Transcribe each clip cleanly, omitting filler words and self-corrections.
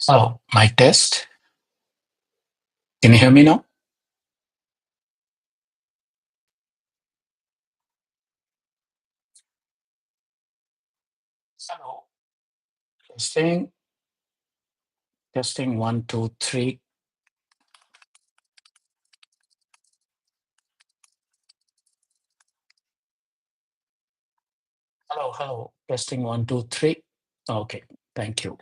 Oh, my test. Can you hear me now? Hello. Testing, testing, one, two, three. Hello, hello. Testing, one, two, three. Okay, thank you.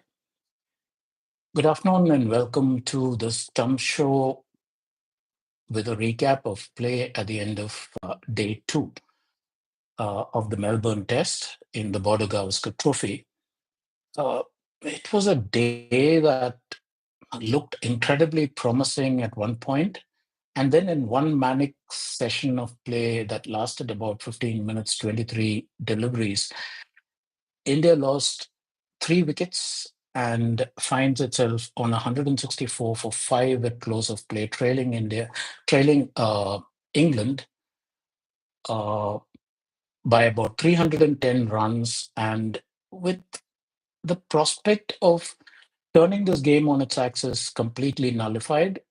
Good afternoon and welcome to the Stumps Show with a recap of play at the end of day two of the Melbourne Test in the Border Gavaskar Trophy. Uh, it was a day that looked incredibly promising at one point. And then in one manic session of play that lasted about 15 minutes, 23 deliveries, India lost 3 wickets and finds itself on 164 for 5 at close of play, trailing England uh, by about 310 runs. And with the prospect of turning this game on its axis completely nullified,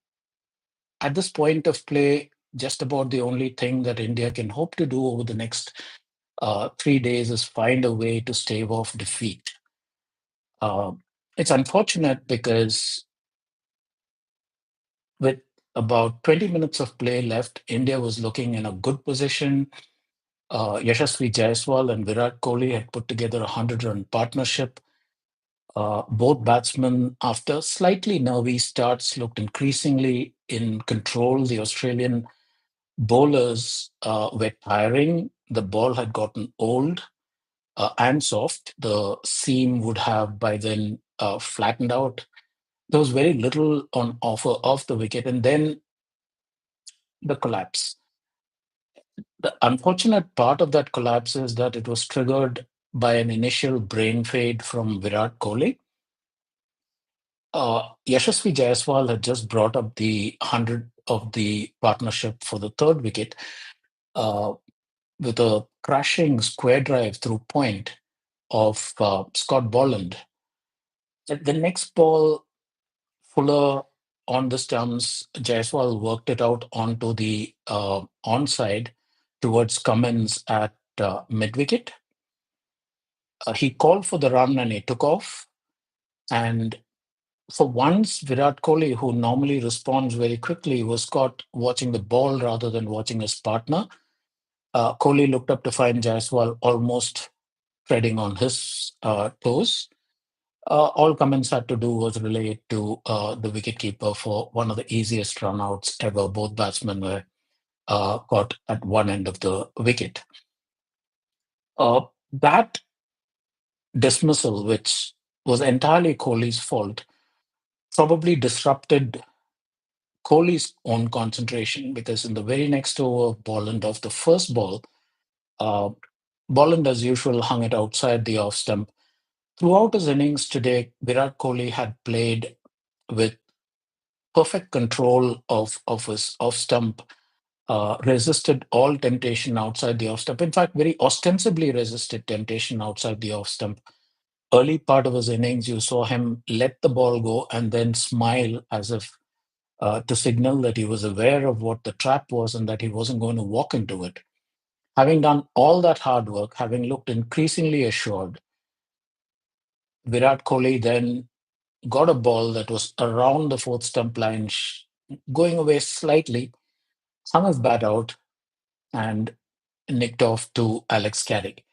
at this point of play, just about the only thing that India can hope to do over the next 3 days is find a way to stave off defeat. Uh, it's unfortunate because with about 20 minutes of play left, India was looking in a good position. Yashasvi Jaiswal and Virat Kohli had put together a 100-run partnership. Both batsmen, after slightly nervy starts, looked increasingly in control. The Australian bowlers were tiring. The ball had gotten old and soft. The seam would have by then flattened out. There was very little on offer off the wicket, and then the collapse. The unfortunate part of that collapse is that it was triggered by an initial brain fade from Virat Kohli. Yashasvi Jaiswal had just brought up the 100 of the partnership for the third wicket uh, with a crashing square drive through point of Scott Bolland. At the next ball, Fuller on the stumps, Jaiswal worked it out onto the onside towards Cummins at mid wicket. He called for the run and he took off. And for once, Virat Kohli, who normally responds very quickly, was caught watching the ball rather than watching his partner. Kohli looked up to find Jaiswal almost treading on his toes. All Cummins had to do was relay it to the wicketkeeper for one of the easiest runouts ever. Both batsmen were caught at one end of the wicket. That dismissal, which was entirely Kohli's fault, probably disrupted Kohli's own concentration because in the very next over of Bolland off the first ball, uh, Bolland, as usual, hung it outside the off stump. Throughout his innings today, Virat Kohli had played with perfect control of his off stump, resisted all temptation outside the off stump. In fact, very ostensibly resisted temptation outside the off stump. Early part of his innings, you saw him let the ball go and then smile as if to signal that he was aware of what the trap was and that he wasn't going to walk into it. Having done all that hard work, having looked increasingly assured, Virat Kohli then got a ball that was around the fourth stump line, going away slightly, hung his bat out, and nicked off to Alex Carrick.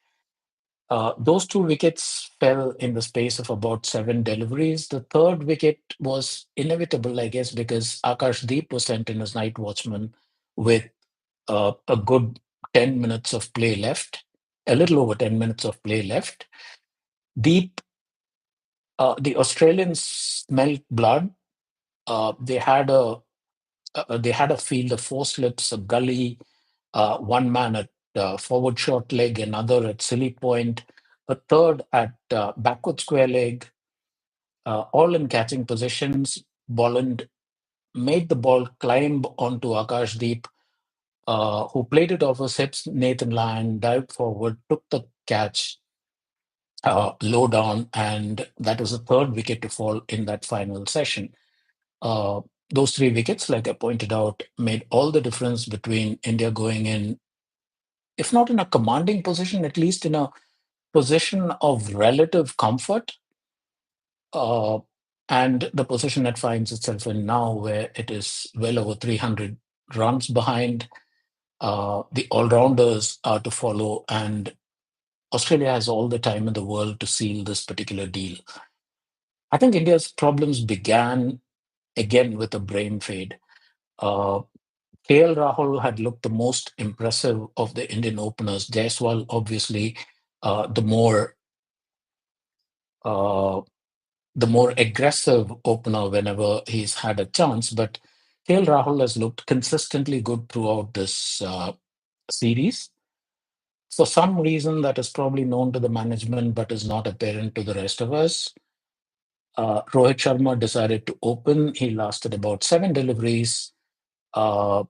Those 2 wickets fell in the space of about 7 deliveries. The third wicket was inevitable, I guess, because Akash Deep was sent in as night watchman with a good 10 minutes of play left, a little over 10 minutes of play left. Deep, the Australians smelt blood. They had a field of 4 slips, a gully, one man at forward short leg, another at silly point, a third at backward square leg, all in catching positions. Bolland made the ball climb onto Akashdeep, who played it off his hips. Nathan Lyon dived forward, took the catch, low down, and that was the third wicket to fall in that final session. Uh, those three wickets, like I pointed out, made all the difference between India going in, if not in a commanding position, at least in a position of relative comfort, uh, and the position it finds itself in now, where it is well over 300 runs behind. The all-rounders are to follow, and Australia has all the time in the world to seal this particular deal. I think India's problems began again with a brain fade. Uh, KL Rahul had looked the most impressive of the Indian openers. Jaiswal, obviously, uh, the more uh, the more aggressive opener whenever he's had a chance. But KL Rahul has looked consistently good throughout this series. For some reason that is probably known to the management but is not apparent to the rest of us, Rohit Sharma decided to open. He lasted about seven deliveries, uh,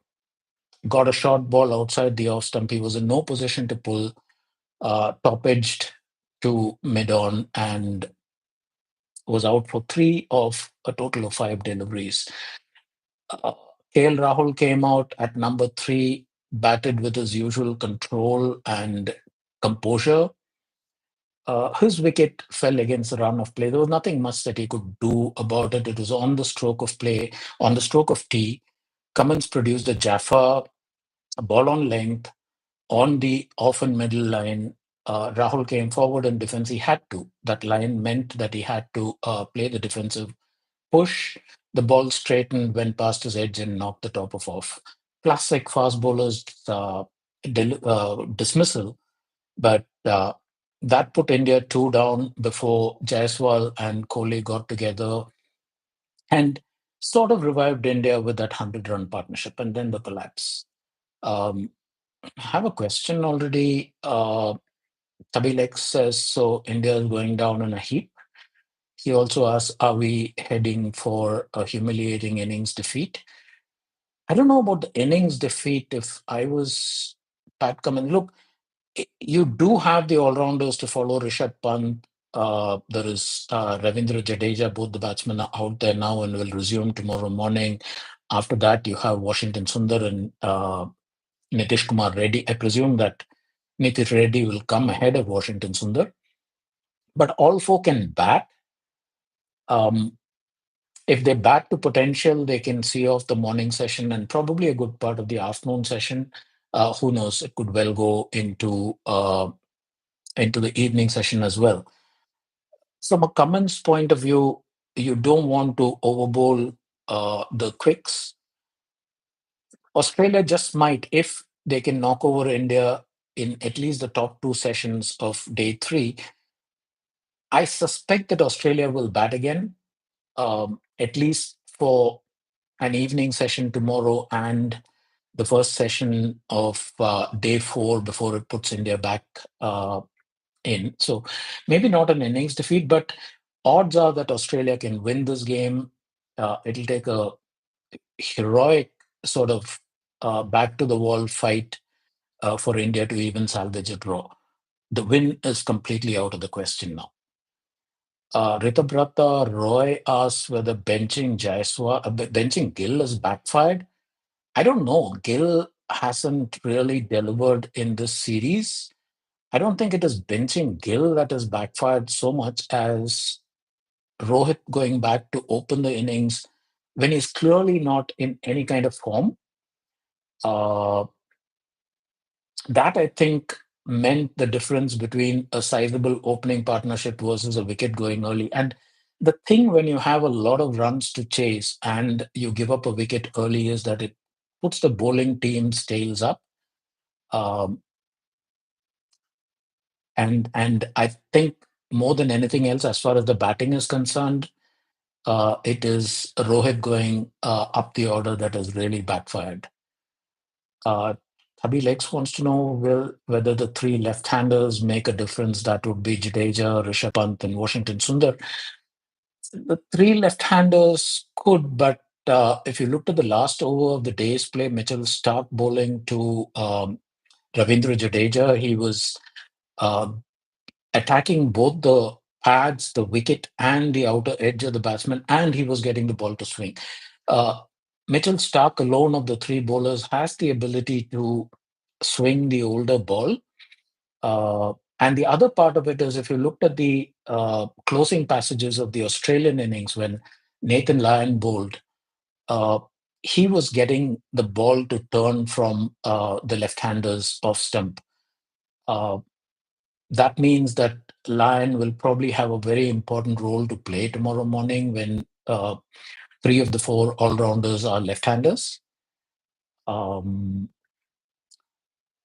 got a short ball outside the off stump. He was in no position to pull, top edged to mid on, and was out for three of a total of five deliveries. Uh, KL Rahul came out at number three, batted with his usual control and composure. His wicket fell against the run of play. There was nothing much that he could do about it. It was on the stroke of play, on the stroke of tee. Cummins produced a Jaffa, a ball on length, on the off and middle line. Rahul came forward in defense. He had to. That line meant that he had to play the defensive push. The ball straightened, went past his edge, and knocked the top of off. Classic fast bowler's dismissal, but that put India two down before Jaiswal and Kohli got together and sort of revived India with that 100-run partnership, and then the collapse. Um, I have a question already. Tabilek says, so India is going down in a heap. He also asks, are we heading for a humiliating innings defeat? I don't know about the innings defeat. If I was Pat Cummins, look, you do have the all-rounders to follow Rishabh Pant. There is Ravindra Jadeja. Both the batsmen are out there now and will resume tomorrow morning. After that, you have Washington Sundar and Nitish Kumar Reddy. I presume that Nitish Reddy will come ahead of Washington Sundar. But all four can bat. Um, if they bat to potential, they can see off the morning session and probably a good part of the afternoon session. Who knows? It could well go into the evening session as well. From a Cummins point of view, you don't want to overbowl the quicks. Australia just might, if they can knock over India in at least the top two sessions of day three. I suspect that Australia will bat again, at least for an evening session tomorrow and the first session of day four before it puts India back in. So maybe not an innings defeat, but odds are that Australia can win this game. It'll take a heroic sort of back to the wall fight for India to even salvage a draw. The win is completely out of the question now. Ritabrata Roy asks whether benching Gill has backfired. I don't know. Gill hasn't really delivered in this series. I don't think it is benching Gill that has backfired so much as Rohit going back to open the innings when he's clearly not in any kind of form. Uh, that I think meant the difference between a sizable opening partnership versus a wicket going early. And the thing when you have a lot of runs to chase and you give up a wicket early is that it puts the bowling team's tails up. Um, and I think more than anything else, as far as the batting is concerned, it is Rohit going up the order that has really backfired. Uh, Tabi Lex wants to know whether the three left-handers make a difference. That would be Jadeja, Rishabh Pant, and Washington Sundar. The three left-handers could, but if you looked at the last over of the day's play, Mitchell Stark bowling to Ravindra Jadeja, he was uh, attacking both the pads, the wicket, and the outer edge of the batsman, and he was getting the ball to swing. Uh, Mitchell Stark alone of the three bowlers has the ability to swing the older ball. Uh, and the other part of it is if you looked at the closing passages of the Australian innings when Nathan Lyon bowled, uh, he was getting the ball to turn from the left-handers off stump. Uh, that means that Lyon will probably have a very important role to play tomorrow morning when three of the four all-rounders are left-handers. Um,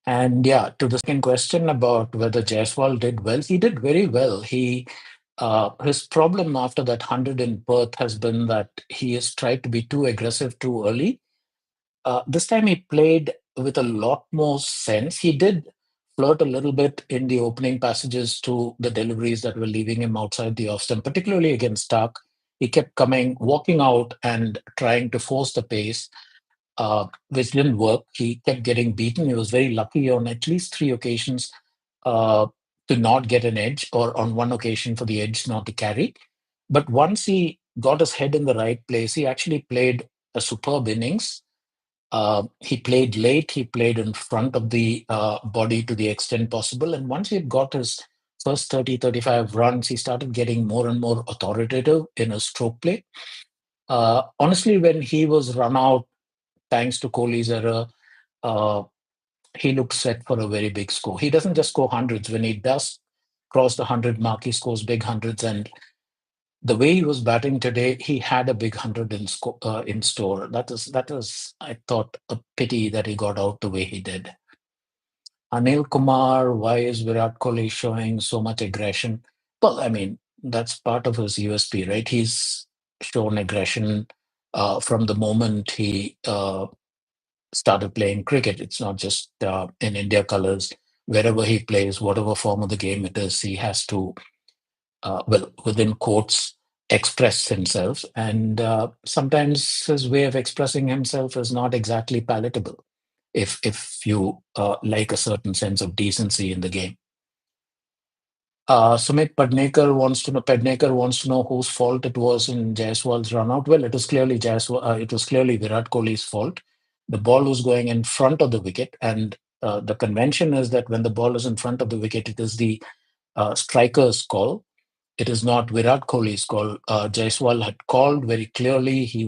and yeah, to the second question about whether Jaiswal did well, he did very well. His problem after that 100 in Perth has been that he has tried to be too aggressive too early. This time he played with a lot more sense. He did flirt a little bit in the opening passages to the deliveries that were leaving him outside the off stump, particularly against Stark. He kept coming, walking out and trying to force the pace, which didn't work. He kept getting beaten. He was very lucky on at least three occasions uh, to not get an edge, or on one occasion for the edge not to carry. But once he got his head in the right place, he actually played a superb innings. He played late, he played in front of the body to the extent possible. And once he had got his first 30, 35 runs, he started getting more and more authoritative in his stroke play. Honestly, when he was run out, thanks to Kohli's error, uh, he looks set for a very big score. He doesn't just score hundreds. When he does cross the 100 mark, he scores big hundreds. And the way he was batting today, he had a big hundred in store. That is, I thought, a pity that he got out the way he did. Anil Kumar, why is Virat Kohli showing so much aggression? Well, I mean, that's part of his USP, right? He's shown aggression from the moment he started playing cricket. It's not just in India colors. Wherever he plays, whatever form of the game it is, he has to well, within quotes, express himself. And sometimes his way of expressing himself is not exactly palatable if you like a certain sense of decency in the game. Sumit Pednekar wants to know whose fault it was in Jaiswal's run out. Well, it was clearly Virat Kohli's fault. The ball was going in front of the wicket, and the convention is that when the ball is in front of the wicket, it is the striker's call. It is not Virat Kohli's call. Jaiswal had called very clearly. He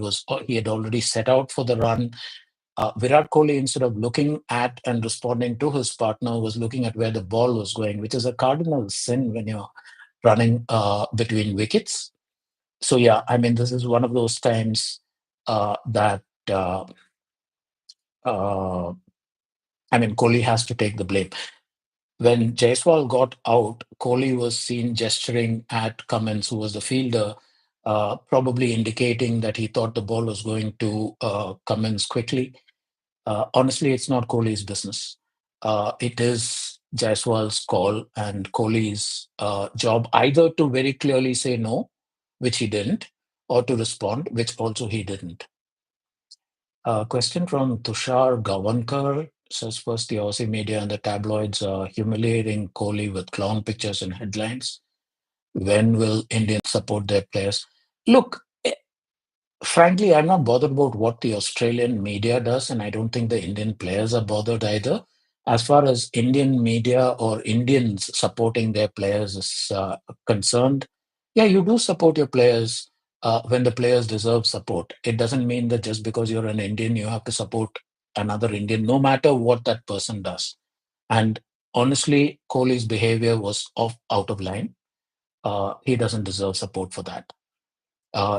had already set out for the run. Virat Kohli, instead of looking at and responding to his partner, was looking at where the ball was going, which is a cardinal sin when you're running between wickets. So yeah, I mean, this is one of those times that uh, uh, I mean, Kohli has to take the blame. When Jaiswal got out, Kohli was seen gesturing at Cummins, who was the fielder, probably indicating that he thought the ball was going to Cummins quickly. Honestly, it's not Kohli's business. It is Jaiswal's call and Kohli's job either to very clearly say no, which he didn't, or to respond, which also he didn't. Question from Tushar Gavankar says first the Aussie media and the tabloids are humiliating Kohli with clown pictures and headlines. When will Indians support their players? Look, frankly, I'm not bothered about what the Australian media does, and I don't think the Indian players are bothered either. As far as Indian media or Indians supporting their players is concerned, yeah, you do support your players when the players deserve support. It doesn't mean that just because you're an Indian, you have to support another Indian, no matter what that person does. And honestly, Kohli's behavior was out of line. He doesn't deserve support for that.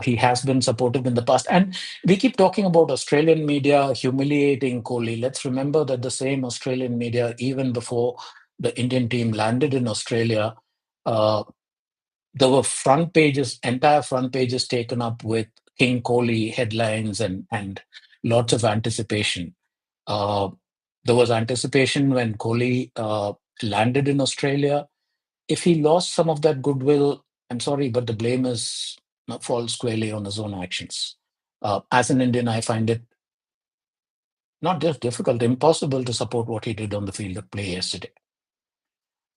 He has been supportive in the past. And we keep talking about Australian media humiliating Kohli. Let's remember that the same Australian media, even before the Indian team landed in Australia, uh, there were front pages, entire front pages taken up with King Kohli headlines and lots of anticipation. Uh, there was anticipation when Kohli landed in Australia. If he lost some of that goodwill, I'm sorry, but the blame is falls squarely on his own actions. As an Indian, I find it not just difficult, impossible to support what he did on the field of play yesterday.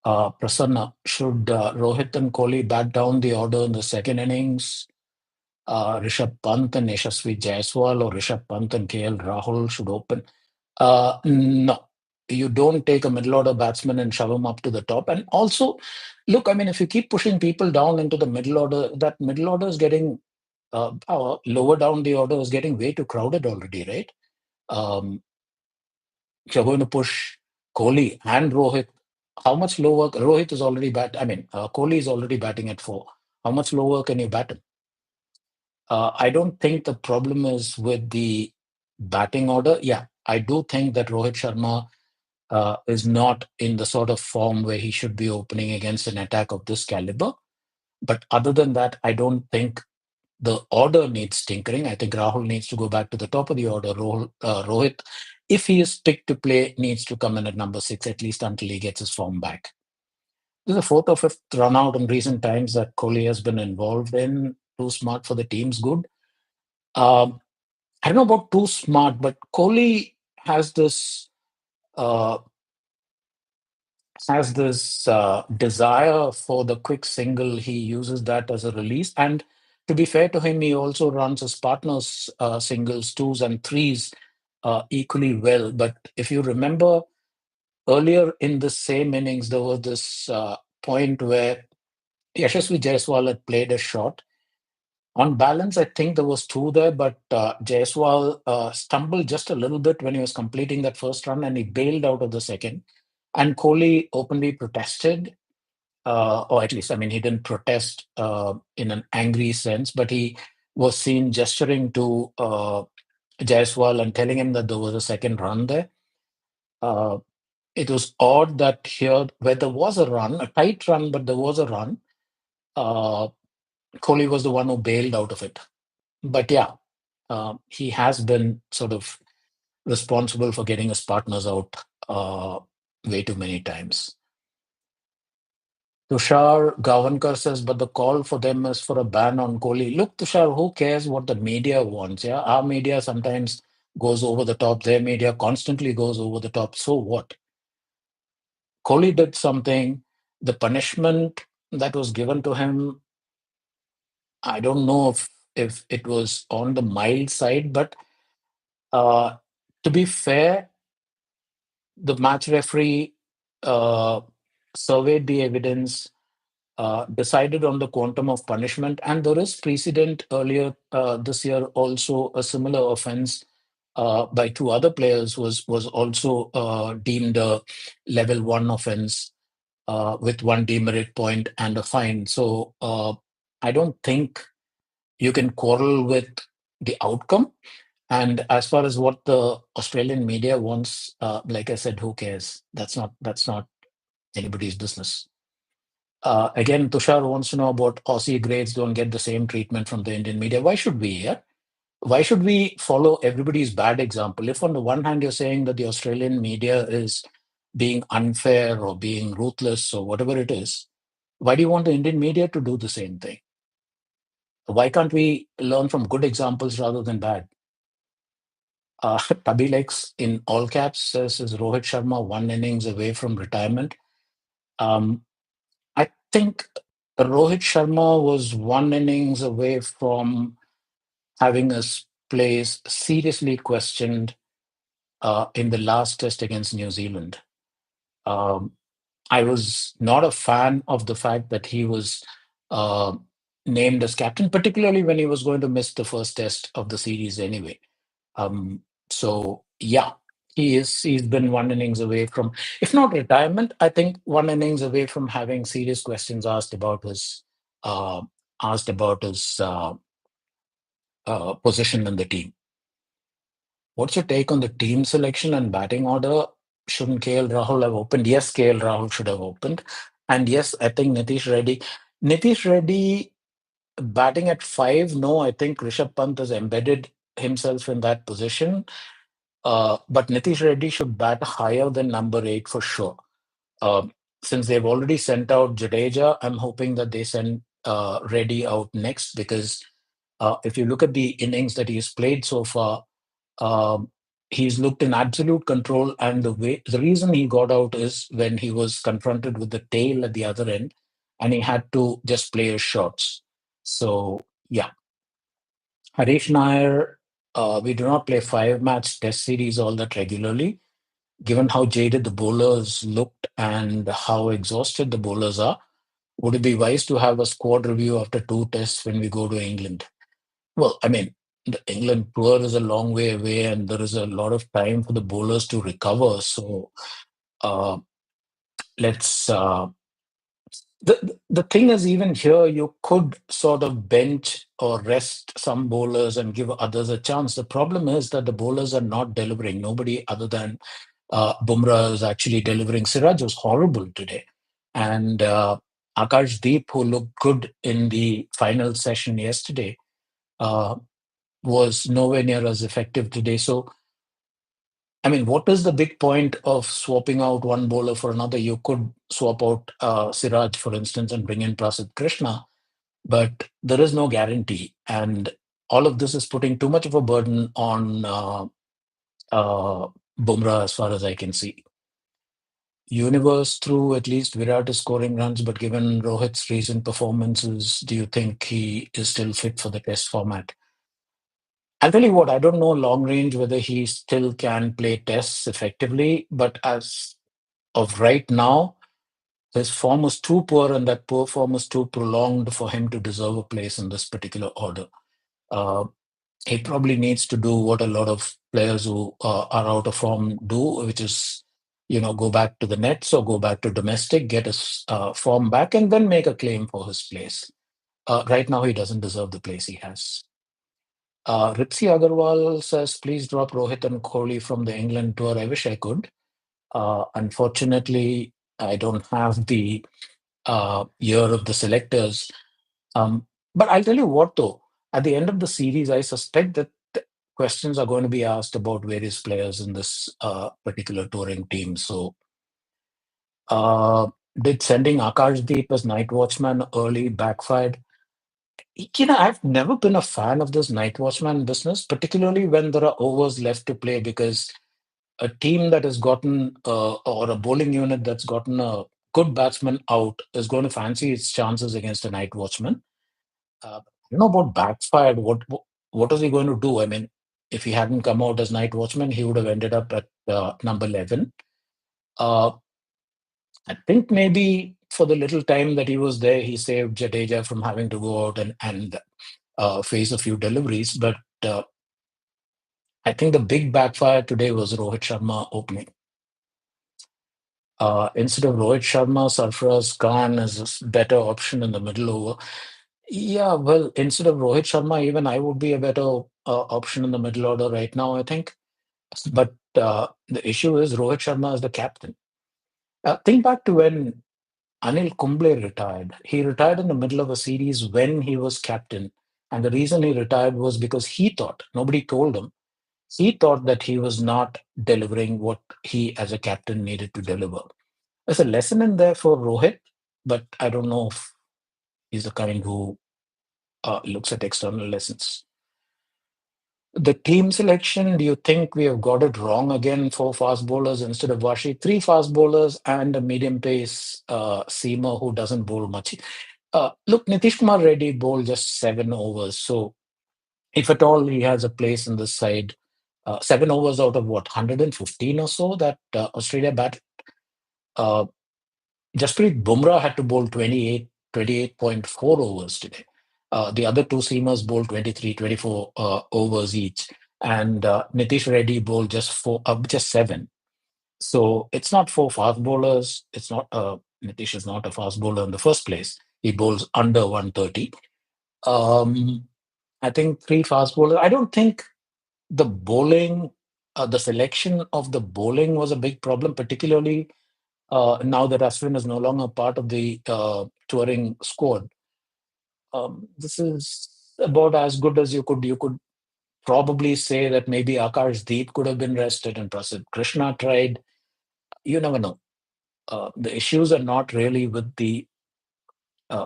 Prasanna, should Rohit and Kohli bat down the order in the second innings? Rishabh Pant and Yashasvi Jaiswal or Rishabh Pant and KL Rahul should open? No, you don't take a middle order batsman and shove him up to the top. And also, look, I mean, if you keep pushing people down into the middle order, that middle order is getting lower down the order is getting way too crowded already, right? Um, if you're going to push Kohli and Rohit, how much lower? Rohit is already I mean, Kohli is already batting at 4. How much lower can you bat him? I don't think the problem is with the batting order. Yeah, I do think that Rohit Sharma is not in the sort of form where he should be opening against an attack of this caliber. But other than that, I don't think the order needs tinkering. I think Rahul needs to go back to the top of the order. Rohit, if he is picked to play, needs to come in at number 6 at least until he gets his form back. This is the fourth or fifth run out in recent times that Kohli has been involved in. Too smart for the team's good. Um, I don't know about too smart, but Kohli has uh, this desire for the quick single. He uses that as a release. And to be fair to him, he also runs his partner's singles, twos, and threes equally well. But if you remember earlier in the same innings, there was this point where Yashasvi Jaiswal had played a shot. On balance, I think there was two there, but Jaiswal stumbled just a little bit when he was completing that first run and he bailed out of the second. And Kohli openly protested, or at least, I mean, he didn't protest in an angry sense, but he was seen gesturing to Jaiswal and telling him that there was a second run there. Uh, it was odd that here, where there was a run, a tight run, but there was a run, uh, Kohli was the one who bailed out of it. But yeah, he has been sort of responsible for getting his partners out way too many times. Tushar Gavankar says, but the call for them is for a ban on Kohli. Look, Tushar, who cares what the media wants? Yeah, our media sometimes goes over the top. Their media constantly goes over the top. So what? Kohli did something. The punishment that was given to him, I don't know if it was on the mild side, but uh, to be fair, the match referee uh, surveyed the evidence, decided on the quantum of punishment, and there is precedent earlier this year also a similar offense by two other players was also deemed a level one offense with one demerit point and a fine. So I don't think you can quarrel with the outcome. And as far as what the Australian media wants, like I said, who cares? That's not anybody's business. Again, Tushar wants to know about Aussie grades don't get the same treatment from the Indian media. Why should we? Yeah? Why should we follow everybody's bad example? If on the one hand you're saying that the Australian media is being unfair or being ruthless or whatever it is, why do you want the Indian media to do the same thing? Why can't we learn from good examples rather than bad? Tabilex in all caps says, is Rohit Sharma one innings away from retirement? Um, I think Rohit Sharma was one innings away from having his place seriously questioned in the last test against New Zealand. Um, I was not a fan of the fact that he was uh, named as captain, particularly when he was going to miss the first test of the series anyway. So yeah, he's been one innings away from, if not retirement, I think one innings away from having serious questions uh, asked about his position in the team. What's your take on the team selection and batting order? Shouldn't KL Rahul have opened? Yes, KL Rahul should have opened. And yes, I think Nitish Reddy batting at 5, no, I think Rishabh Pant has embedded himself in that position. But Nitish Reddy should bat higher than number 8 for sure. Uh, since they've already sent out Jadeja, I'm hoping that they send Reddy out next because if you look at the innings that he's played so far, um, he's looked in absolute control, and the reason he got out is when he was confronted with the tail at the other end, and he had to just play his shots. So yeah, Harish Nair, we do not play 5 match test series all that regularly. Given how jaded the bowlers looked and how exhausted the bowlers are, would it be wise to have a squad review after 2 tests when we go to England? Well, I mean, the England tour is a long way away, and there is a lot of time for the bowlers to recover. So uh, let's. The thing is, even here, you could sort of bench or rest some bowlers and give others a chance. The problem is that the bowlers are not delivering. Nobody other than Bumrah is actually delivering. Siraj was horrible today, and Akash Deep, who looked good in the final session yesterday, uh, was nowhere near as effective today. So, I mean, what is the big point of swapping out one bowler for another? You could swap out Siraj, for instance, and bring in Prasidh Krishna, but there is no guarantee. And all of this is putting too much of a burden on uh, Bumrah, as far as I can see. Universe through at least Virat is scoring runs, but given Rohit's recent performances, do you think he is still fit for the test format? I'll tell you what, I don't know long range whether he still can play tests effectively, but as of right now, his form is too poor and that poor form is too prolonged for him to deserve a place in this particular order. Uh, he probably needs to do what a lot of players who are out of form do, which is, go back to the nets or go back to domestic, get his form back, and then make a claim for his place. Right now, he doesn't deserve the place he has. Ripsi Agarwal says, please drop Rohit and Kohli from the England tour. I wish I could. Unfortunately, I don't have the year of the selectors. But I'll tell you what, though, at the end of the series, I suspect that questions are going to be asked about various players in this particular touring team. So, uh, did sending Akash Deep as night watchman early backfired? I've never been a fan of this night watchman business, particularly when there are overs left to play, because a team that has gotten, or a bowling unit that's gotten a good batsman out is going to fancy its chances against a night watchman. About backfired. What is he going to do? I mean, if he hadn't come out as night watchman, he would have ended up at number 11. Uh, I think maybe for the little time that he was there, he saved Jadeja from having to go out and face a few deliveries. But I think the big backfire today was Rohit Sharma opening. Instead of Rohit Sharma, Sarfaraz Khan is a better option in the middle over. Yeah, well, instead of Rohit Sharma, even I would be a better option in the middle order right now, I think. But the issue is Rohit Sharma is the captain. Think back to when Anil Kumble retired. He retired in the middle of a series when he was captain. And the reason he retired was because he thought, nobody told him, he thought that he was not delivering what he as a captain needed to deliver. There's a lesson in there for Rohit, but I don't know if he's the kind who looks at external lessons. The team selection, do you think we have got it wrong again? 4 fast bowlers instead of Washi, 3 fast bowlers and a medium pace seamer who doesn't bowl much. Look, Nitish Kumar Reddy bowled just 7 overs. So if at all he has a place in this side, 7 overs out of what, 115 or so that Australia batted. Uh, Jasprit Bumrah had to bowl 28.4 overs today. The other two seamers bowled 23, 24 overs each. And Nitish Reddy bowled just 7. So it's not 4 fast bowlers. It's not, Nitish is not a fast bowler in the first place. He bowls under 130. Um, I think 3 fast bowlers. I don't think the bowling, the selection of the bowling was a big problem, particularly now that Ashwin is no longer part of the touring squad. This is about as good as you could probably say that maybe Akash Deep could have been rested and Prasid Krishna tried. You never know. The issues are not really with the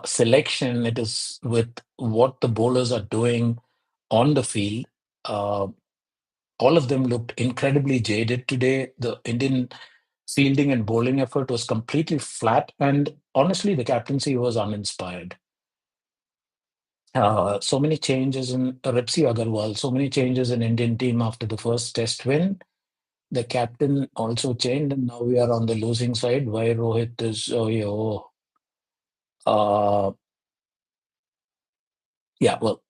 selection, it is with what the bowlers are doing on the field. Uh, all of them looked incredibly jaded today. The Indian fielding and bowling effort was completely flat, and honestly, the captaincy was uninspired. So many changes in Ripsi Agarwal, so many changes in Indian team after the first Test win. The captain also changed, and now we are on the losing side. Why Rohit is uh, yeah, well,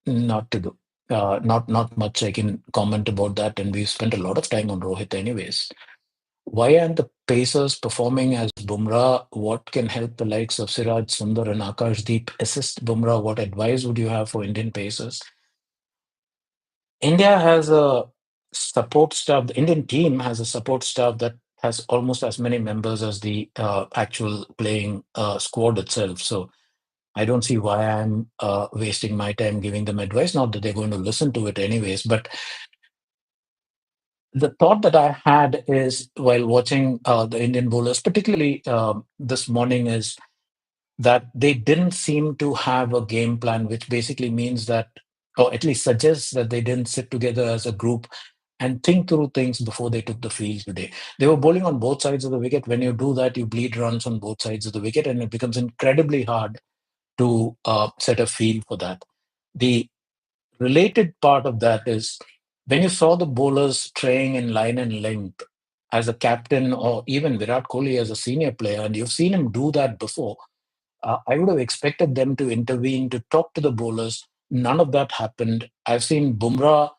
not to do. Not much I can comment about that, and we've spent a lot of time on Rohit anyways. Why aren't the Pacers performing as Bumrah? What can help the likes of Siraj, Sundar, and Akashdeep assist Bumrah? What advice would you have for Indian Pacers? India has a support staff. The Indian team has a support staff that has almost as many members as the actual playing squad itself. So I don't see why I'm wasting my time giving them advice. Not that they're going to listen to it anyways. But the thought that I had is while watching the Indian bowlers, particularly this morning, is that they didn't seem to have a game plan, which basically means that, or at least suggests that they didn't sit together as a group and think through things before they took the field today. They were bowling on both sides of the wicket. When you do that, you bleed runs on both sides of the wicket, and it becomes incredibly hard to set a field for that. The related part of that is when you saw the bowlers traying in line and length as a captain or even Virat Kohli as a senior player, and you've seen him do that before, I would have expected them to intervene, to talk to the bowlers. None of that happened. I've seen Bumrah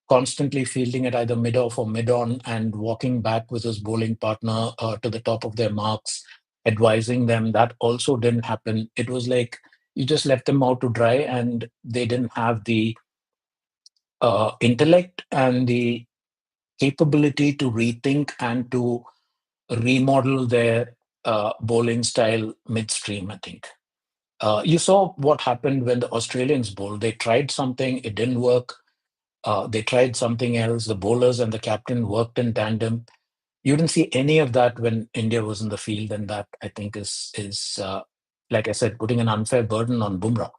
constantly fielding at either mid off or mid on and walking back with his bowling partner to the top of their marks, advising them. That also didn't happen. It was like you just left them out to dry, and they didn't have the intellect and the capability to rethink and to remodel their bowling style midstream, I think. You saw what happened when the Australians bowled. They tried something, it didn't work. They tried something else. The bowlers and the captain worked in tandem. You didn't see any of that when India was in the field, and that I think is like I said, putting an unfair burden on Bumrah.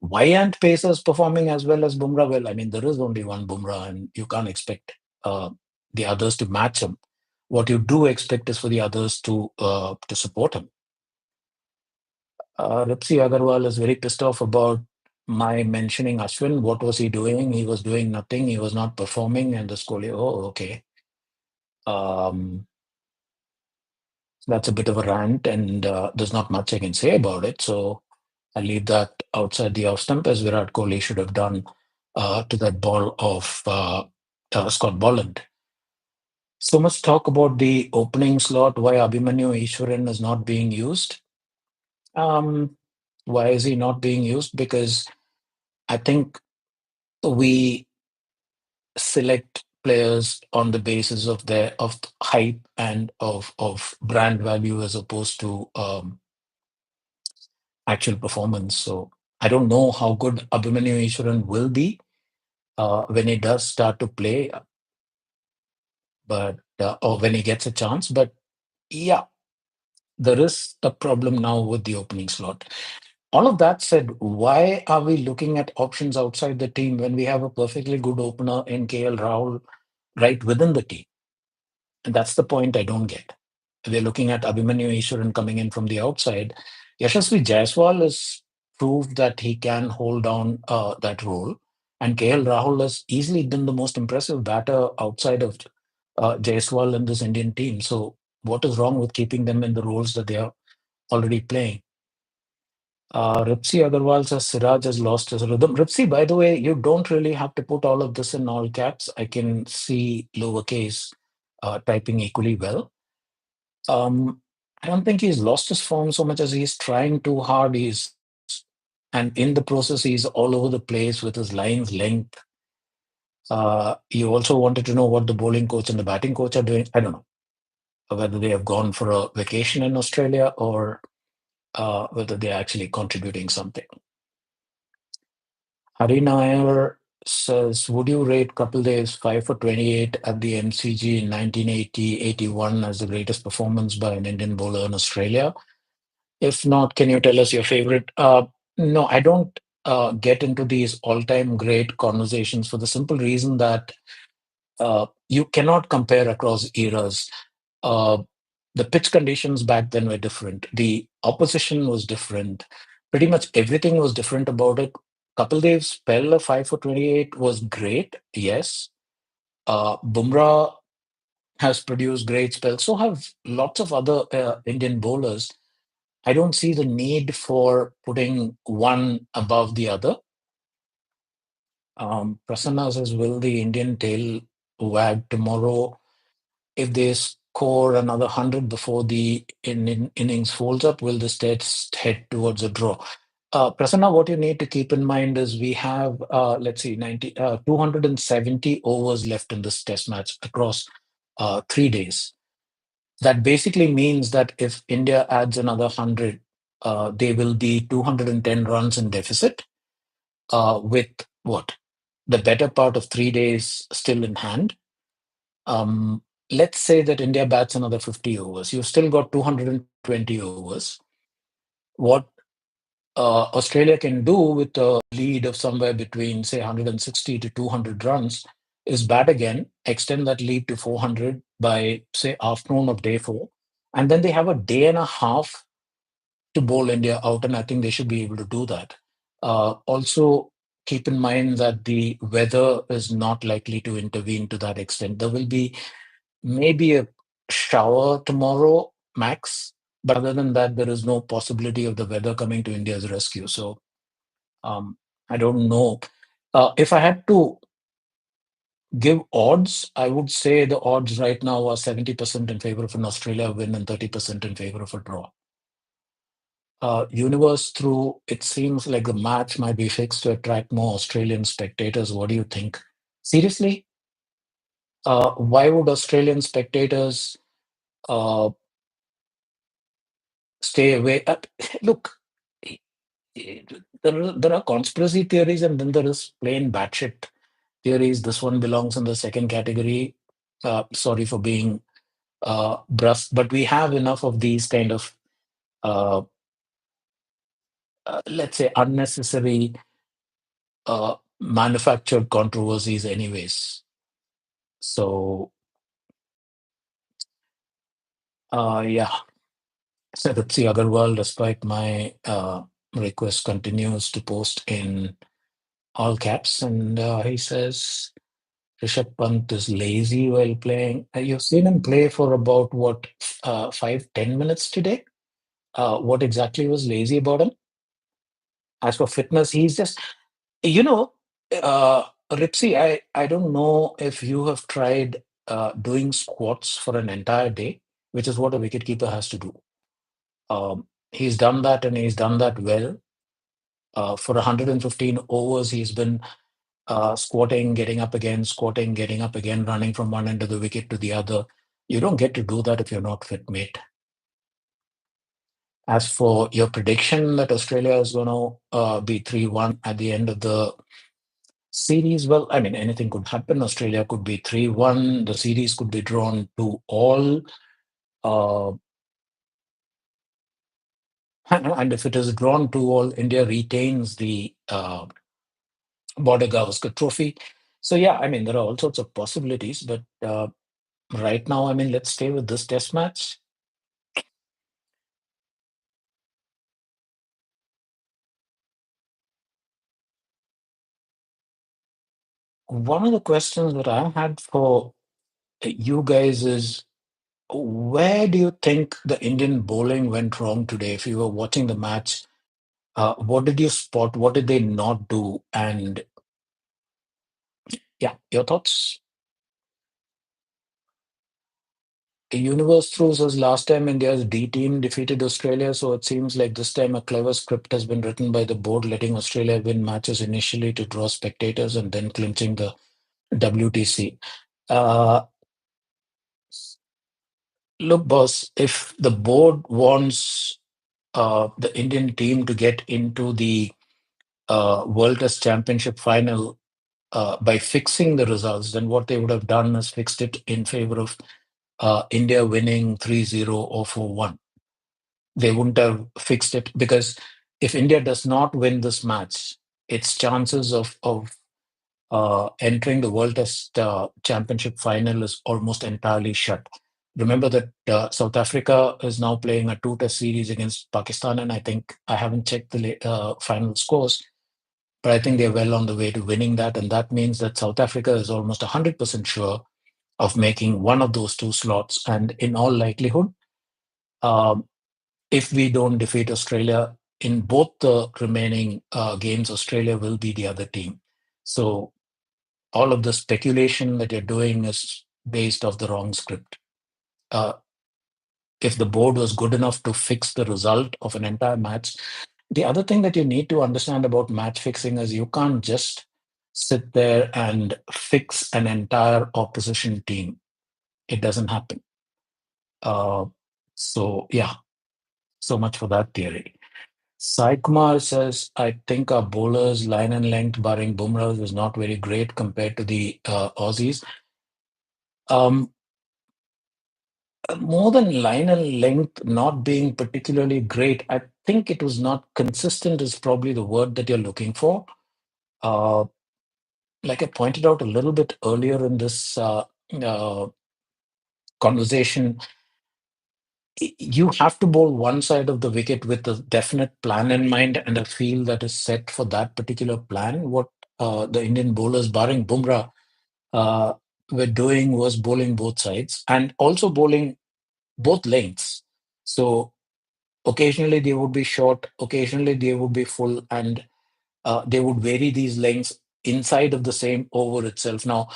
Why aren't Pacers performing as well as Bumrah? Well, I mean, there is only one Bumrah, and you can't expect uh, the others to match him. What you do expect is for the others to support him. Ripsi Agarwal is very pissed off about my mentioning Ashwin. What was he doing? He was doing nothing. He was not performing. And the Kohli, oh, okay. Um, that's a bit of a rant, and there's not much I can say about it. So I leave that outside the off stump as Virat Kohli should have done to that ball of Scott Bolland. So much talk about the opening slot, why Abhimanyu Ishwaran is not being used. Um, why is he not being used? Because I think we select players on the basis of their of hype and of brand value as opposed to actual performance. So I don't know how good Abhimanyu Ishwaran will be when he does start to play, but or when he gets a chance. But yeah, there is a problem now with the opening slot. All of that said, why are we looking at options outside the team when we have a perfectly good opener in KL Rahul right within the team? And that's the point I don't get. We're looking at Abhimanyu Ishwaran coming in from the outside. Yashasvi Jaiswal has proved that he can hold down that role. And KL Rahul has easily been the most impressive batter outside of Jaiswal in this Indian team. So, what is wrong with keeping them in the roles that they are already playing? Ripsi Agarwal says Siraj has lost his rhythm. Ripsi, by the way, you don't really have to put all of this in all caps. I can see lowercase typing equally well. I don't think he's lost his form so much as he's trying too hard. And in the process, he's all over the place with his lines length. You also wanted to know what the bowling coach and the batting coach are doing. I don't know whether they have gone for a vacation in Australia or whether they're actually contributing something. Hari Nair says, would you rate Kapil Dev's 5 for 28 at the MCG in 1980-81 as the greatest performance by an Indian bowler in Australia? If not, can you tell us your favorite? No, I don't get into these all-time great conversations for the simple reason that You cannot compare across eras. Uh, the pitch conditions back then were different. The opposition was different. Pretty much everything was different about it. Kapil Dev's spell of 5 for 28 was great, yes. Bumrah has produced great spells. So have lots of other Indian bowlers. I don't see the need for putting one above the other. Prasanna says, will the Indian tail wag tomorrow if they score another 100 before the innings folds up? Will the States head towards a draw? Prasanna, what you need to keep in mind is we have, let's see, 270 overs left in this test match across 3 days. That basically means that if India adds another 100, they will be 210 runs in deficit with what? The better part of 3 days still in hand. Um, let's say that India bats another 50 overs. You've still got 220 overs. What Australia can do with a lead of somewhere between, say, 160 to 200 runs is bat again, extend that lead to 400 by, say, afternoon of day four. And then they have a day and a half to bowl India out, and I think they should be able to do that. Also, keep in mind that the weather is not likely to intervene to that extent. There will be maybe a shower tomorrow, max. But other than that, there is no possibility of the weather coming to India's rescue. So um, I don't know. If I had to give odds, I would say the odds right now are 70% in favor of an Australia win and 30% in favor of a draw. Universe through, it seems like the match might be fixed to attract more Australian spectators. What do you think? Seriously? Why would Australian spectators uh, stay away? Look, i- there are conspiracy theories and then there is plain batshit theories. This one belongs in the second category. Sorry for being brusque, but we have enough of these kind of, uh, let's say, unnecessary manufactured controversies, anyways. So, yeah. So Rupsi Agarwal, despite my request, continues to post in all caps, and he says Rishabh Pant is lazy while playing. You've seen him play for about what 5-10 minutes today. What exactly was lazy about him? As for fitness, he's just you know, Ripsy. I don't know if you have tried doing squats for an entire day, which is what a wicketkeeper has to do. He's done that and he's done that well. For 115 overs, he's been squatting, getting up again, squatting, getting up again, running from one end of the wicket to the other. You don't get to do that if you're not fit, mate. As for your prediction that Australia is going to be 3-1 at the end of the series, well, I mean, anything could happen. Australia could be 3-1. The series could be drawn to all. Uh, and if it is drawn to all, India retains the Border Gavaskar Trophy. So, yeah, I mean, there are all sorts of possibilities. But right now, I mean, let's stay with this test match. One of the questions that I had for you guys is where do you think the Indian bowling went wrong today? If you were watching the match, what did you spot? What did they not do? And yeah, your thoughts? The universe throws us last time India's D team defeated Australia, so it seems like this time a clever script has been written by the board, letting Australia win matches initially to draw spectators and then clinching the WTC. Uh, look, boss, if the board wants the Indian team to get into the World Test Championship final by fixing the results, then what they would have done is fixed it in favor of India winning 3-0 or 4-1. They wouldn't have fixed it because if India does not win this match, its chances of entering the World Test Championship final is almost entirely shut. Remember that South Africa is now playing a two-test series against Pakistan, and I think I haven't checked the final scores, but I think they're well on the way to winning that, and that means that South Africa is almost 100% sure of making one of those two slots. And in all likelihood, um, if we don't defeat Australia in both the remaining games, Australia will be the other team. So all of the speculation that you're doing is based off the wrong script. Uh, if the board was good enough to fix the result of an entire match, the other thing that you need to understand about match fixing is you can't just sit there and fix an entire opposition team. It doesn't happen. Uh, so, yeah, so much for that theory. Sai Kumar says, I think our bowlers' line and length, barring Bumrah, is not very great compared to the Aussies. Um, More than line and length not being particularly great, I think it was not consistent, is probably the word that you're looking for. Uh, like I pointed out a little bit earlier in this uh, conversation, you have to bowl one side of the wicket with a definite plan in mind and a field that is set for that particular plan. What the Indian bowlers, barring Bumrah, uh, were doing was bowling both sides and also bowling both lengths. So occasionally they would be short, occasionally they would be full, and they would vary these lengths inside of the same over itself. Now,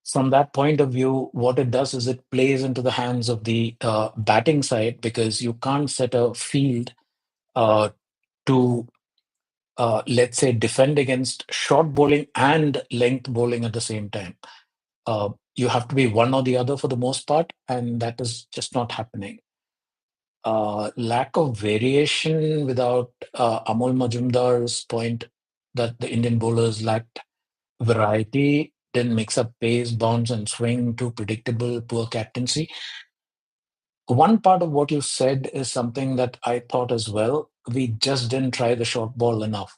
from that point of view, what it does is it plays into the hands of the batting side because you can't set a field uh, to, let's say, defend against short bowling and length bowling at the same time. You have to be one or the other for the most part, and that is just not happening. Lack of variation without Amol Majumdar's point that the Indian bowlers lacked variety, didn't mix up pace, bounce, and swing, too predictable, poor captaincy. One part of what you said is something that I thought as well. We just didn't try the short ball enough.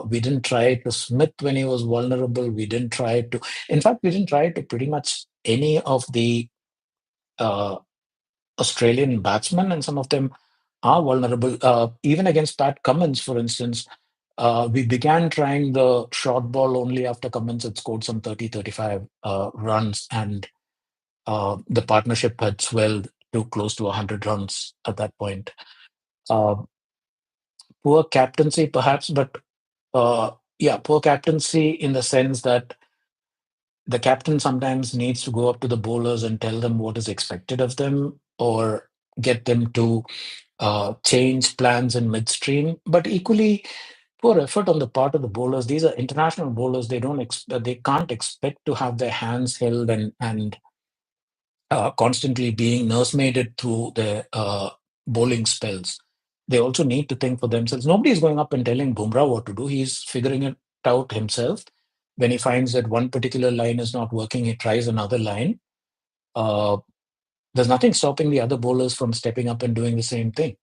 We didn't try it to Smith when he was vulnerable. We didn't try it to, in fact, we didn't try it to pretty much any of the uh, Australian batsmen, and some of them are vulnerable. Even against Pat Cummins, for instance, we began trying the short ball only after Cummins had scored some 30, 35 runs, and the partnership had swelled to close to 100 runs at that point. Uh, Poor captaincy, perhaps, but yeah, poor captaincy in the sense that the captain sometimes needs to go up to the bowlers and tell them what is expected of them or get them to change plans in midstream. But equally, poor effort on the part of the bowlers. These are international bowlers. They can't expect to have their hands held and constantly being nursemaided through their bowling spells. They also need to think for themselves. Nobody is going up and telling Bumrah what to do. He's figuring it out himself. When he finds that one particular line is not working, he tries another line. Uh, there's nothing stopping the other bowlers from stepping up and doing the same thing.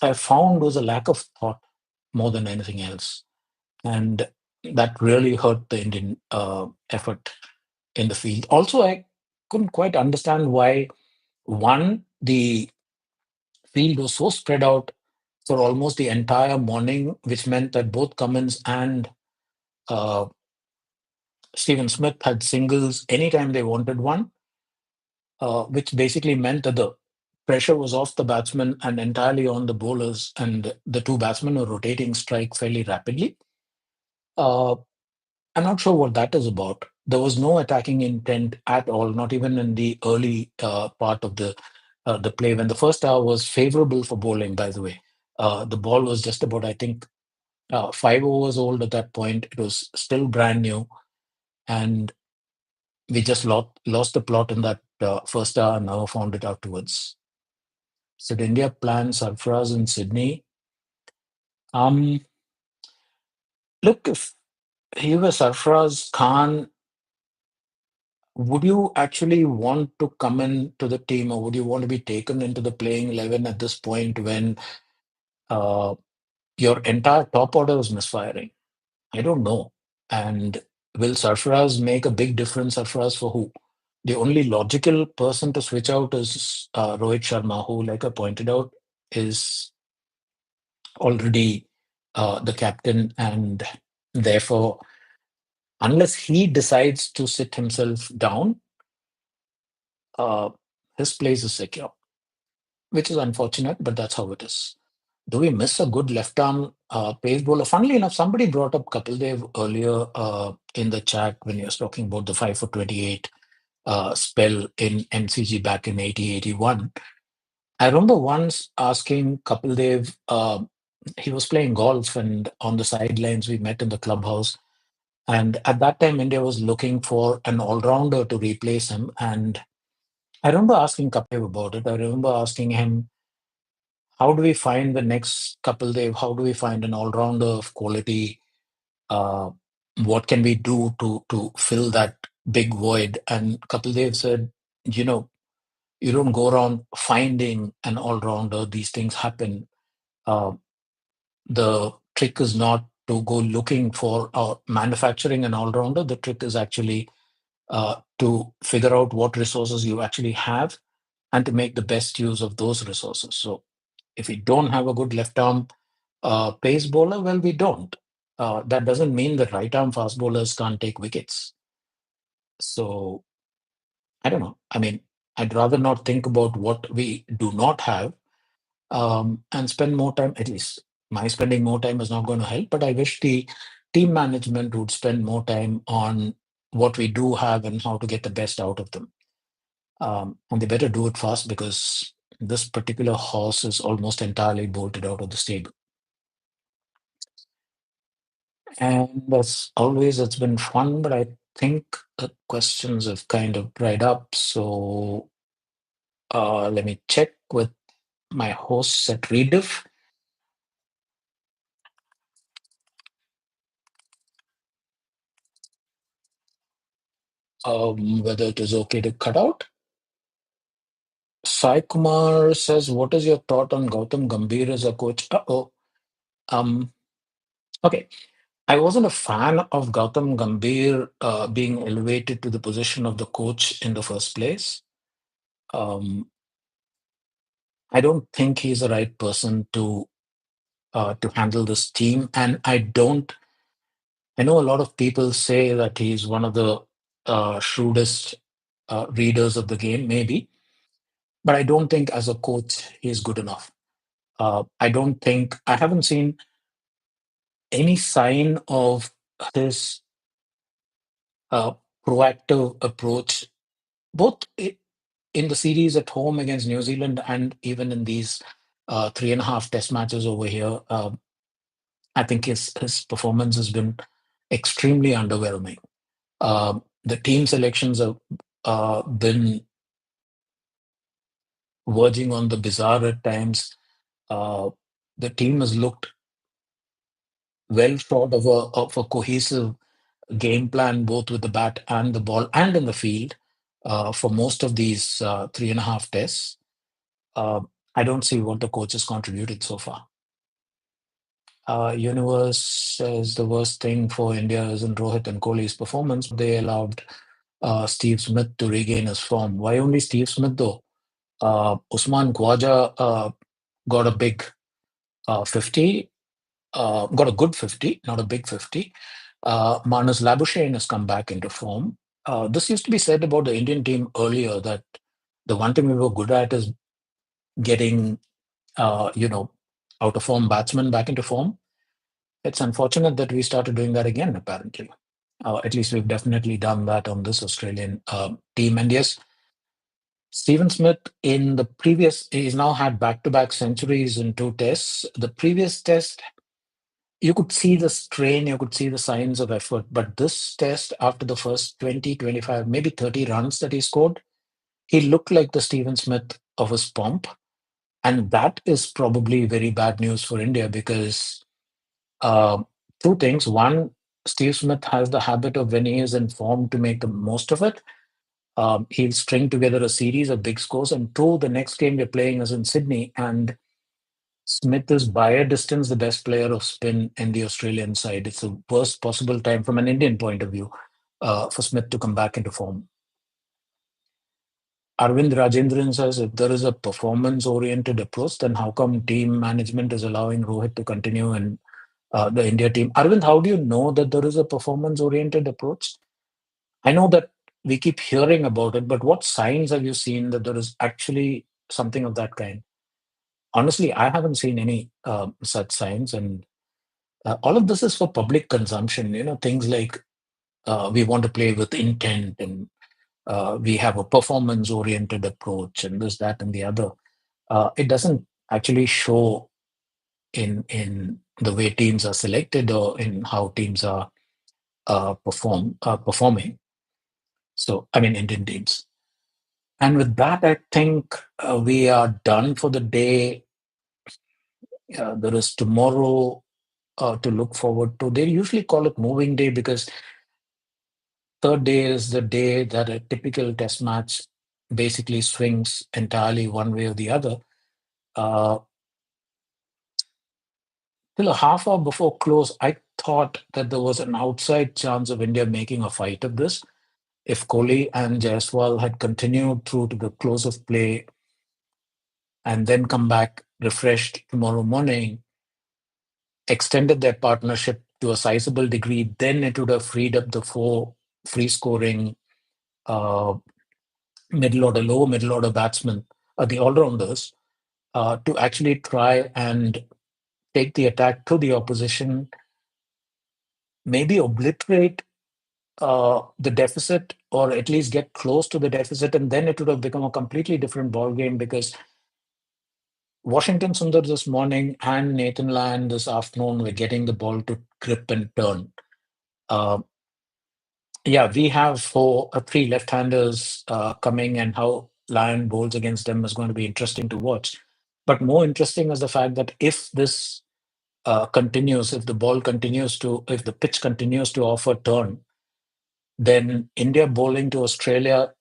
What I found was a lack of thought more than anything else. And that really hurt the Indian effort in the field. Also, I couldn't quite understand why, one, the field was so spread out for almost the entire morning, which meant that both Cummins and uh, Stephen Smith had singles anytime they wanted one, which basically meant that the pressure was off the batsmen and entirely on the bowlers, and the two batsmen were rotating strike fairly rapidly. Uh, I'm not sure what that is about. There was no attacking intent at all, not even in the early part of the play. When the first hour was favorable for bowling, by the way, the ball was just about, I think, 5 overs old at that point. It was still brand new, and we just lost the plot in that first hour and never found it afterwards. So, did India plan Sarfaraz in Sydney? Um, Look, if he were Sarfaraz Khan, would you actually want to come into the team, or would you want to be taken into the playing 11 at this point when uh, your entire top order is misfiring? I don't know. And will Sarfaraz make a big difference? Sarfaraz for who? The only logical person to switch out is Rohit Sharma, who, like I pointed out, is already the captain, and therefore, unless he decides to sit himself down, uh, his place is secure, which is unfortunate, but that's how it is. Do we miss a good left arm pace bowler? Funnily enough, somebody brought up Kapil Dev earlier in the chat when he was talking about the 5 for 28 spell in MCG back in 80 81. I remember once asking Kapil Dev, he was playing golf, and on the sidelines, we met in the clubhouse. And at that time, India was looking for an all rounder to replace him. And I remember asking Kapil about it. I remember asking him, how do we find the next Kapil Dev? How do we find an all rounder of quality? Uh, what can we do to fill that big void? And Kapil Dev said, you know, you don't go around finding an all rounder. These things happen. Uh, the trick is not to go looking for manufacturing an all rounder. The trick is actually to figure out what resources you actually have and to make the best use of those resources. So if we don't have a good left arm pace bowler, well, we don't. That doesn't mean that right arm fast bowlers can't take wickets. So I don't know. I mean, I'd rather not think about what we do not have and spend more time. At least my spending more time is not going to help, but I wish the team management would spend more time on what we do have and how to get the best out of them. And they better do it fast because this particular horse is almost entirely bolted out of the stable. And as always, it's been fun, but I think the questions have kind of dried up. So let me check with my hosts at Rediff whether it is okay to cut out. Sai Kumar says, what is your thought on Gautam Gambhir as a coach? Uh-oh. Um, okay. I wasn't a fan of Gautam Gambhir being elevated to the position of the coach in the first place. Um, I don't think he's the right person to handle this team, and I don't. I know a lot of people say that he's one of the shrewdest readers of the game, maybe, but I don't think as a coach he's good enough. I don't think I haven't seen any sign of his uh, proactive approach, both in the series at home against New Zealand and even in these 3.5 test matches over here. I think his performance has been extremely underwhelming. The team selections have been verging on the bizarre at times. Uh, the team has looked well short of a cohesive game plan, both with the bat and the ball and in the field for most of these 3.5 tests. Uh, I don't see what the coach has contributed so far. Universe says the worst thing for India isn't Rohit and Kohli's performance. They allowed Steve Smith to regain his form. Why only Steve Smith though? Usman Khwaja got a big 50, got a good 50, not a big 50. Marnus Labuschagne has come back into form. This used to be said about the Indian team earlier that the one thing we were good at is getting, out of form batsmen back into form. It's unfortunate that we started doing that again, apparently. At least we've definitely done that on this Australian team. And yes, Stephen Smith he's now had back-to-back centuries in 2 tests. The previous test, you could see the strain, you could see the signs of effort. But this test, after the first 20, 25, maybe 30 runs that he scored, he looked like the Stephen Smith of his pomp. And that is probably very bad news for India because uh, two things. One, Steve Smith has the habit of when he is in form to make the most of it. He'll string together a series of big scores. And two, the next game we're playing is in Sydney. And Smith is by a distance the best player of spin in the Australian side. It's the worst possible time from an Indian point of view for Smith to come back into form. Arvind Rajendran says if there is a performance oriented approach, then how come team management is allowing Rohit to continue in the India team? Arvind, how do you know that there is a performance oriented approach? I know that we keep hearing about it, but what signs have you seen that there is actually something of that kind? Honestly, I haven't seen any such signs, and all of this is for public consumption. Things like we want to play with intent, and we have a performance-oriented approach, and this, that, and the other. It doesn't actually show in the way teams are selected or in how teams are performing. So, I mean, Indian teams. And with that, I think we are done for the day. There is tomorrow to look forward to. They usually call it moving day because third day is the day that a typical test match basically swings entirely one way or the other. Uh, till a half hour before close, I thought that there was an outside chance of India making a fight of this. If Kohli and Jaiswal had continued through to the close of play and then come back refreshed tomorrow morning, extended their partnership to a sizable degree, then it would have freed up the four free scoring uh, middle order, lower middle order batsmen, the all rounders, to actually try and take the attack to the opposition, maybe obliterate the deficit or at least get close to the deficit, and then it would have become a completely different ball game because Washington Sundar this morning and Nathan Lyon this afternoon were getting the ball to grip and turn. Uh, yeah, we have three left-handers coming, and how Lyon bowls against them is going to be interesting to watch. But more interesting is the fact that if this continues, if the pitch continues to offer turn, then India bowling to Australia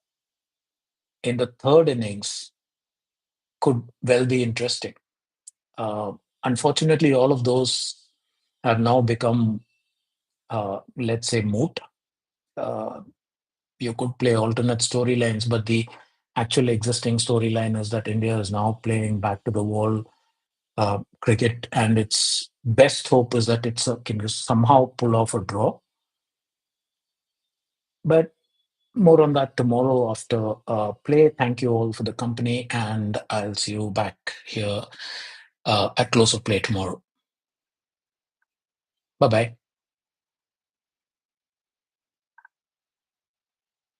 in the third innings could well be interesting. Uh, Unfortunately, all of those have now become, let's say, moot. Uh, you could play alternate storylines, but the actual existing storyline is that India is now playing back to the wall cricket, and its best hope is that it can somehow pull off a draw. But more on that tomorrow after play. Thank you all for the company, and I'll see you back here at close of play tomorrow. Bye bye.